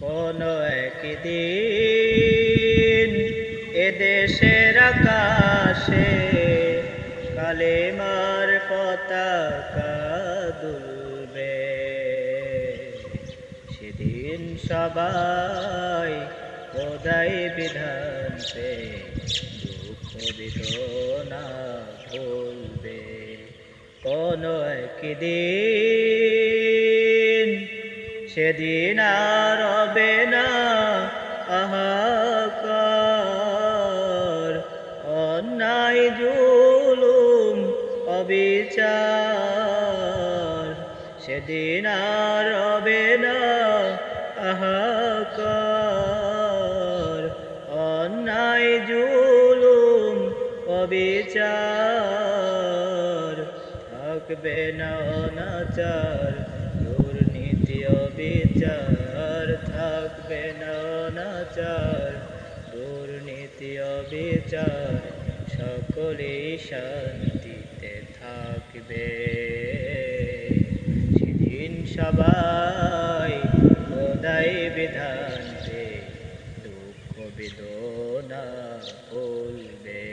কোন একদিন এদেশের আকাশে কালেমার পতাকা দুলবে, সেদিন সবাই খোদাই বিধান পে দুঃখ বেদনা ভুলবে। কোন একদিন সেদিন আর রবে না হাহাকার, অন্যায় জুলুম অবিচার, সেদিন আর রবে না হাহাকার, অন্যায় জুলুম অবিচার, থাকবে না অনাচার দুর্নীতি অবিচার, থাকবে না অনাচার দুর্নীতি অবিচার, সকলেই শান্তিতে থাকবে। সেদিন সবাই খোদাই বিধান পে দুঃখ বেদনা ভুলবে।